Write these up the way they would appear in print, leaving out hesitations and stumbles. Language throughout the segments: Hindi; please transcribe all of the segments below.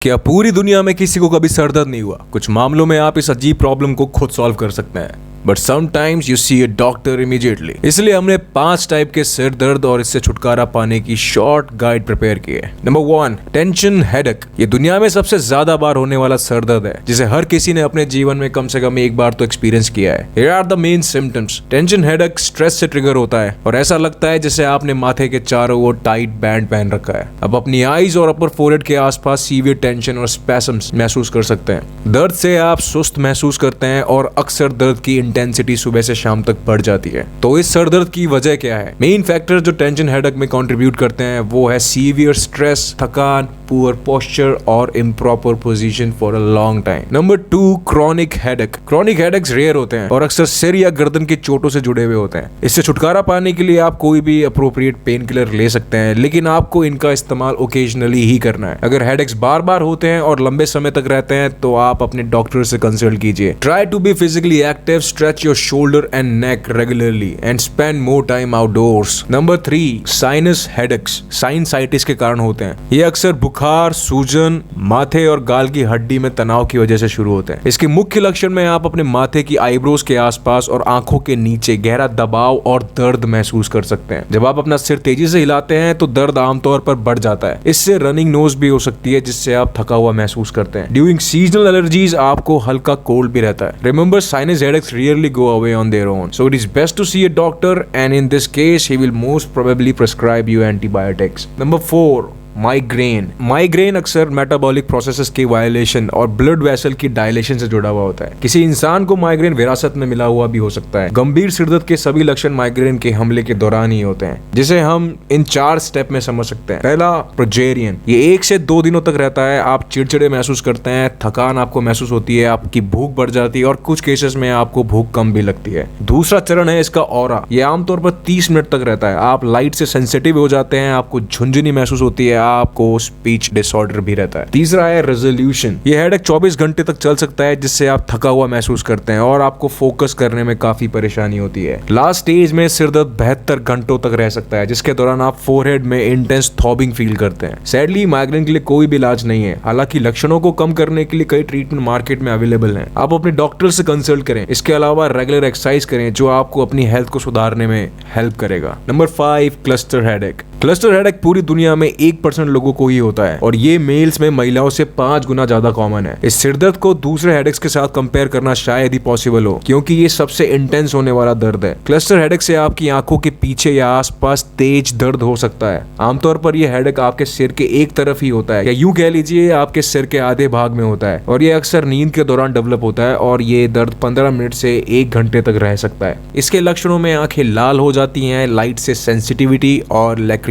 क्या पूरी दुनिया में किसी को कभी सर दर्द नहीं हुआ? कुछ मामलों में आप इस अजीब प्रॉब्लम को खुद सॉल्व कर सकते हैं, but sometimes you see a doctor immediately. इसलिए हमने 5 टाइप के सिर दर्द और इससे छुटकारा पाने की शॉर्ट गाइड प्रिपेयर की है। Number 1, tension headache. ये दुनिया में सबसे ज्यादा बार होने वाला सर दर्द है, जिसे हर किसी ने अपने जीवन में कम से कम एक बार तो एक्सपीरियंस किया है। Here are the main symptoms। Tension headache stress से ट्रिगर होता है और ऐसा लगता है जैसे आपने माथे के चारों ओर टाइट बैंड पहन रखा है। अब अपनी आईज और अपर फोरहेड के आसपास सीवियर टेंशन और स्पैसम्स महसूस कर सकते हैं। दर्द से आप सुस्त महसूस करते हैं और अक्सर दर्द की इंटेंसिटी सुबह से शाम तक बढ़ जाती है। तो इस सर दर्द की वजह क्या है? मेन फैक्टर जो टेंशन हेडेक में कंट्रीब्यूट करते हैं वो है सीवियर स्ट्रेस, थकान, पुअर पोस्चर और improper position for a long time. Number 2, chronic headache. Chronic headaches rare होते हैं और अक्सर सिर या गर्दन की चोटों से जुड़े हुए होते हैं। इससे छुटकारा पाने के लिए आप कोई भी अप्रोप्रिएट पेन किलर ले सकते हैं, लेकिन आपको इनका इस्तेमाल ओकेजनली ही करना है। अगर हेडेक्स बार बार होते हैं और लंबे समय तक रहते हैं तो आप अपने डॉक्टर से कंसल्ट कीजिए। Try to be physically active, stretch your shoulder and neck regularly and spend more time outdoors. Number 3, sinus headaches. Sinusitis के कारण होते हैं। ये अक्सर बुखार, सूजन, माथे और गाल की हड्डी में तनाव की वजह से शुरू होते हैं। इसके मुख्य लक्षण में आप अपने माथे की आईब्रोज के आसपास और आंखों के नीचे गहरा दबाव और दर्द महसूस कर सकते हैं। जब आप अपना सिर तेजी से हिलाते हैं तो दर्द आमतौर पर बढ़ जाता है। इससे रनिंग नोज भी हो सकती है, जिससे आप थका हुआ महसूस करते हैं। ड्यूरिंग सीजनल एलर्जीज आपको हल्का कोल्ड भी रहता है। Remember, sinus headaches rarely go away on their own, so it is best to see a doctor and in this case he will most probably prescribe you antibiotics. Number 4, migraine अक्सर मेटाबॉलिक प्रोसेसेस की वायलेशन और ब्लड वेसल की डायलेशन से जुड़ा हुआ होता है। किसी इंसान को माइग्रेन विरासत में मिला हुआ भी हो सकता है। गंभीर सिरदर्द के सभी लक्षण माइग्रेन के हमले के दौरान ही होते हैं, जिसे हम इन 4 स्टेप में समझ सकते हैं। पहला, प्रोजेरियन। ये 1 से 2 दिनों तक रहता है। आप चिड़चिड़े महसूस करते हैं, थकान आपको महसूस होती है, आपकी भूख बढ़ जाती है और कुछ केसेस में आपको भूख कम भी लगती है। दूसरा चरण है इसका ऑरा। ये आमतौर पर 30 मिनट तक रहता है। आप लाइट से सेंसिटिव हो जाते हैं, आपको झुंझुनी महसूस होती है, आपको स्पीच डिसऑर्डर भी रहता है। तीसरा है रेजोल्यूशन। ये हेडेक 24 घंटे तक चल सकता है, जिससे आप थका हुआ महसूस करते हैं और आपको फोकस करने में काफी परेशानी होती है। लास्ट स्टेज में सिरदर्द 72 घंटों तक रह सकता है, जिसके दौरान आप फोरहेड में इंटेंस थ्रॉबिंग फील करते हैं। सैडली माइग्रेन के लिए कोई भी इलाज नहीं है, हालांकि लक्षणों को कम करने के लिए कई ट्रीटमेंट मार्केट में अवेलेबल हैं। आप अपने डॉक्टर से कंसल्ट करें। इसके अलावा रेगुलर एक्सरसाइज करें, जो आपको अपनी हेल्थ को सुधारने में हेल्प करेगा। Number 5, cluster headache. Cluster headache पूरी दुनिया में 1% लोगों को ही होता है और ये मेल्स में महिलाओं से 5 गुना ज्यादा कॉमन है। इस सिरदर्द को दूसरे हेडेक्स के साथ कंपेयर करना शायद ही पॉसिबल हो, क्योंकि ये सबसे इंटेंस होने वाला दर्द है। क्लस्टर हेडेक से आपकी आंखों के पीछे या आसपास तेज दर्द हो सकता है। आमतौर पर यह हेडेक आपके सिर के एक तरफ ही होता है, या यूं कह लीजिए आपके सिर के आधे भाग में होता है, और ये अक्सर नींद के दौरान डेवलप होता है और ये दर्द 15 मिनट से 1 घंटे तक रह सकता है। इसके लक्षणों में आंखें लाल हो जाती हैं, लाइट से सेंसिटिविटी और लैक्रिमेशन।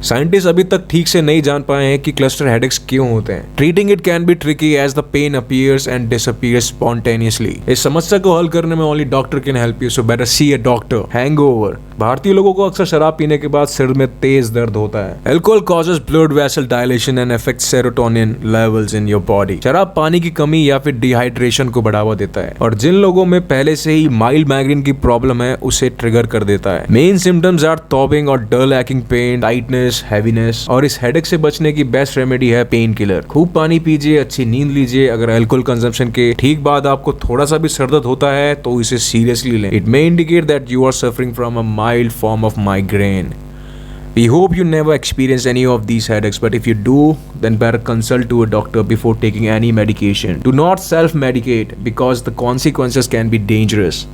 साइंटिस्ट अभी तक ठीक से नहीं जान पाए हैं कि क्लस्टर हेडेक्स क्यों होते हैं। Treating it can be tricky as the pain appears and disappears spontaneously. इस समस्या को हल करने में only doctor can help you, so better see a doctor. Hangover. भारतीय लोगों को अक्सर शराब पीने के बाद सिर में तेज दर्द होता है। Alcohol causes blood vessel dilation and affect serotonin levels in your body. शराब पानी की कमी या फिर डिहाइड्रेशन को बढ़ावा देता है और जिन लोगों में पहले से ही माइल्ड माइग्रेन की प्रॉब्लम है उसे ट्रिगर कर देता है। मेन सिम्टम्स आर थ्रॉबिंग और डल एक्टिंग पेन, टाइटनेस, हैवीनेस, और इस हेडेक से बचने की बेस्ट रेमेडी है पेन किलर। खूब पानी पीजिए, अच्छी नींद लीजिए। अगर अल्कोहल कंजम्पशन के ठीक बाद आपको थोड़ा सा भी सर दर्द होता है तो इसे सीरियसली लें। It may indicate that you are suffering from a mild form of migraine. We hope you never experience any of these headaches, but if you do, then better consult to a doctor before taking any medication. Do not self-medicate because the consequences can be dangerous.